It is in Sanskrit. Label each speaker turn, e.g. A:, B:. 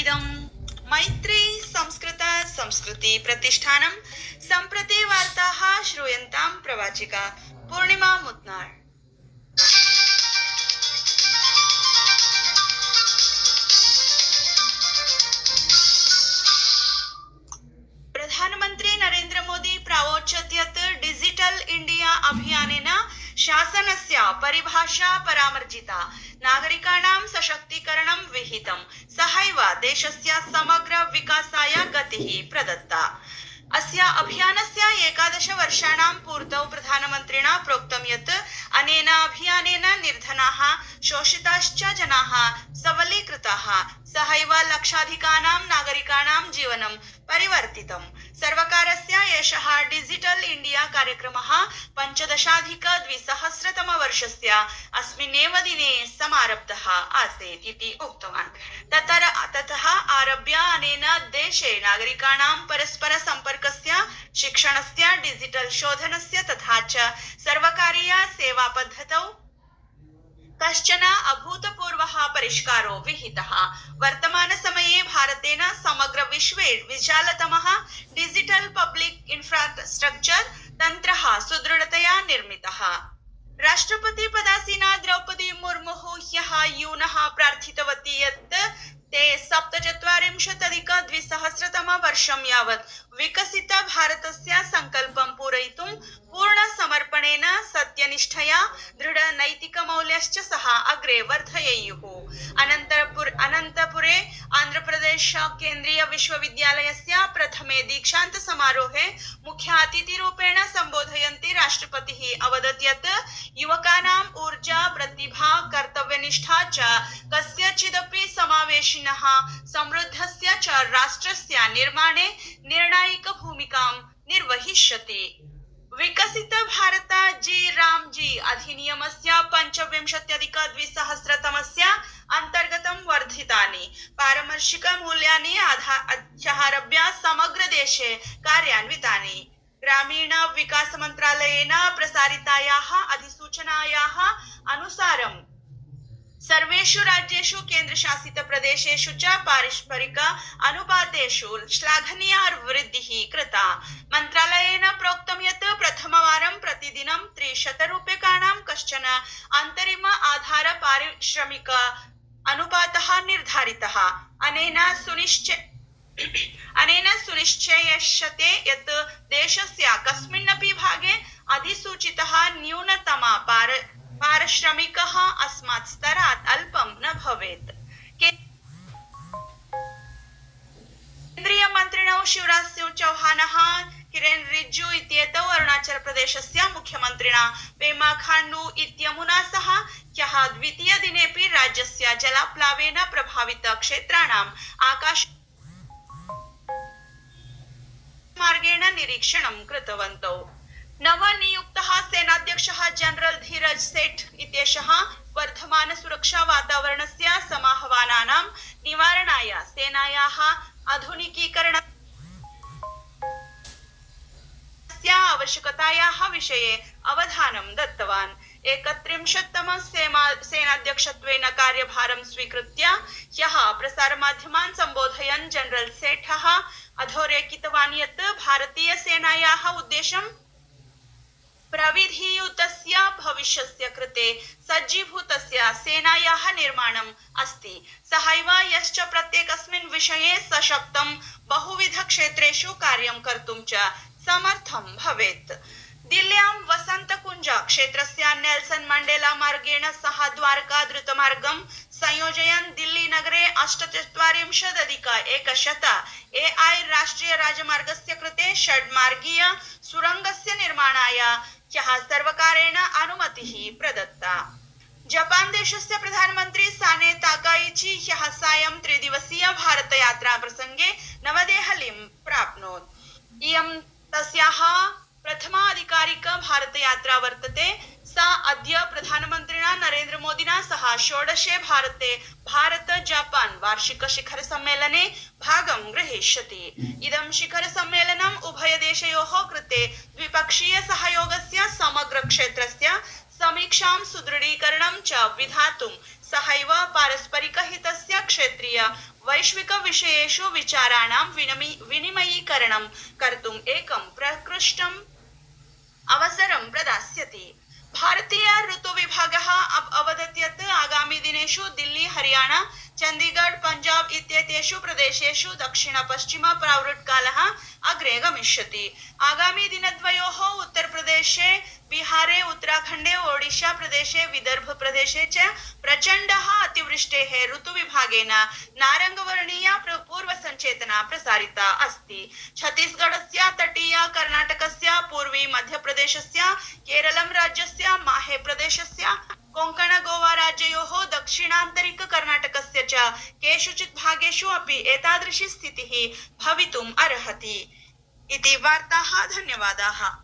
A: इदं मैत्री संस्कृत संस्कृति प्रतिष्ठानं सम्प्रति वार्ताः श्रूयन्तां प्रवाचिका पूर्णिमा मुद्नाळ। प्रधानमन्त्री नरेन्द्र मोदी प्रावोचत् यत् डिजिटल इंडिया अभियानेन शासनस्य परिभाषा परामर्शिता, नागरिकाणां सशक्तीकरणं विहितं, सहैव देशस्य समग्र विकासाय गतिः प्रदत्ता। अस्य अभियानस्य 11 वर्षाणां पूर्तौ प्रधानमन्त्रिणा प्रोक्तं यत् अनेन अभियानेन निर्धनाः शोषिताश्च जनाः सबलीकृताः, सहैव लक्षाधिकानां नागरिकाणां जीवनं परिवर्तितम्। सर्वकारस्य एषः डिजिटल इंडिया कार्यक्रमः 15,2000 अस्मिन्नेव दिने समारब्धः आसीत् इति उक्तवान्। ततः आरभ्य अनेन देशे नागरिकाणां परस्पर सम्पर्कस्य, शिक्षणस्य, डिजिटल शोधनस्य तथा च सर्वकारीय सेवा पद्धतौ कश्चन अभूतपूर्वः परिष्कारो विहितः। वर्तमान समये भारतेन समग्र विश्वे विशालतमः डिजिटल पब्लिक इंफ्रास्ट्रक्चर तन्त्रः सुदृढतया निर्मितः। राष्ट्रपति पदासीना द्रौपदी मुर्मुः ह्यः यूनः प्रार्थितवती यत् ते 47,200 यावत् विकसित भारतस्य संकल्पं पूरयितुं पूर्ण समर्पणेन, सत्यनिष्ठया, दृढ नैतिक मौल्यश्च सह अग्रे वर्धयेयुः। अनन्तपुरे आन्ध्रप्रदेश केन्द्रीय विश्वविद्यालयस्य प्रथमे दीक्षान्त समारोहे मुख्य अतिथिरूपेण सम्बोधयन्ती राष्ट्रपतिः अवदत् यत् युवकानां ऊर्जा, प्रतिभा, कर्तव्यनिष्ठा च कस्यचिदपि समावेशिनः समृद्धस्य च राष्ट्रस्य निर्माणे निर्णायिक भूमिकां निर्वहिष्यति। विकसित भारत जी रामजी अधिनियमस्य 25,200 अंतर्गतं वर्धितानि पारमर्शिक मूल्यानि आधारभ्य समग्र देशे कार्यान्वितानि। ग्रामीण विकास मन्त्रालयेन प्रसारितायाः अधिसूचनायाः अनुसारं सर्वेषु राज्येषु केन्द्रशासित प्रदेशेषु च पारस्परिक अनुपातेषु श्लाघनीया वृद्धिः कृता। मन्त्रालयेन प्रोक्तं यत् प्रथमवारं प्रतिदिनं 300 रूप्यकाणां कश्चन अन्तरिम आधार पारिश्रमिक अनुपातः निर्धारितः। अनेन सुनिश्चयिष्यते यत् देशस्य कस्मिन्नपि भागे अधिसूचितः न्यूनतम पारिश्रमिकः अस्मात् स्तरात् अल्पं न भवेत्। केन्द्रीय मन्त्रिणौ शिवराज सिंह चौहानः, किरेन रिजिजू इत्येतौ अरुणाचल प्रदेशस्य मुख्यमन्त्रिणा पेमा खांडू इत्यमुना सह ह्यः द्वितीयदिनेऽपि राज्यस्य जलाप्लावेन प्रभावित क्षेत्राणाम् आकाशमार्गेण निरीक्षणं कृतवन्तौ। नवनियुक्तः सेनाध्यक्षः जनरल धीरज सेठ इत्येषः वर्धमान सुरक्षा वातावरणस्य समाह्वानानां निवारणाय सेनायाः आधुनिकीकरणस्य आवश्यकतायाः विषये अवधानं दत्तवान्। 31तम सेनाध्यक्षत्वेन कार्यभारं स्वीकृत्य ह्यः प्रसारमाध्यमान् सम्बोधयन् जनरल सेठः अधोरेखितवान् यत् भारतीय सेनायाः उद्देश्यं प्रविधियुतस्य भविष्यस्य कृते सज्जीभूतस्य सेनायाः निर्माणम् अस्ति। सहैव यश्च प्रत्येकस्मिन् विषये सशक्तं बहुविध क्षेत्रेषु कार्यं कर्तुं च समर्थं भवेत्। दिल्ल्यां वसन्तकुञ्ज क्षेत्रस्य नेल्सन मण्डेला मार्गेण सह द्वारका द्रुतमार्गं संयोजयन् दिल्ली नगरे 48,100 AI राष्ट्रिय राजमार्गस्य कृते षड्मार्गीय सुरङ्गस्य निर्माणाय ह्यः सर्वकारेण अनुमतिः प्रदत्ता। जपान देशस्य प्रधानमन्त्री साने ताकाइची ह्यः सायं 3 दिवसीय भारतयात्रा प्रसङ्गे नवदेहलीं प्राप्नोत्। इयं तस्याः प्रथमा आधिकारिक भारतयात्रा वर्तते। सा अद्य प्रधानमन्त्रिणा नरेन्द्र मोदिना सह 16 भारत जापान वार्षिक शिखर सम्मेलने भागं ग्रहीष्यति। इदं शिखर सम्मेलनम् उभयदेशयोः कृते द्विपक्षीय सहयोगस्य समग्र क्षेत्रस्य समीक्षां सुदृढीकरणं च विधातुं सहैव पारस्परिकहितस्य क्षेत्रीय वैश्विकविषयेषु विचाराणां विनिमयीकरणं कर्तुम् एकं प्रकृष्टम् अवसरं प्रदास्यति। भारतीय ऋतुविभागः अवदत् यत् आगामि दिनेषु दिल्ली, हरियाणा, चण्डीगढ़, पंजाब इत्येतेषु प्रदेशेषु दक्षिण-पश्चिम प्रावृट्कालः अग्रे गमिष्यति। आगामि दिनद्वयोः उत्तरप्रदेशे, बिहारे, उत्तराखण्डे, ओडिशा प्रदेशे, विदर्भ प्रदेशे च प्रचण्डः अतिवृष्टेः ऋतुविभागेन नारङ्गवर्णीया पूर्वसञ्चेतना प्रसारिता अस्ति। छत्तीसगढस्य तटीय कर्णाटकस्य पूर्वी मध्यप्रदेशस्य केरलं राज्यस्य माहे प्रदेशस्य कोङ्कण गोवा राज्ययोः दक्षिणान्तरिक कर्णाटकस्य च केषुचित् भागेषु अपि एतादृशी स्थितिः भवितुम् अर्हति। इति वार्ताः। धन्यवादाः।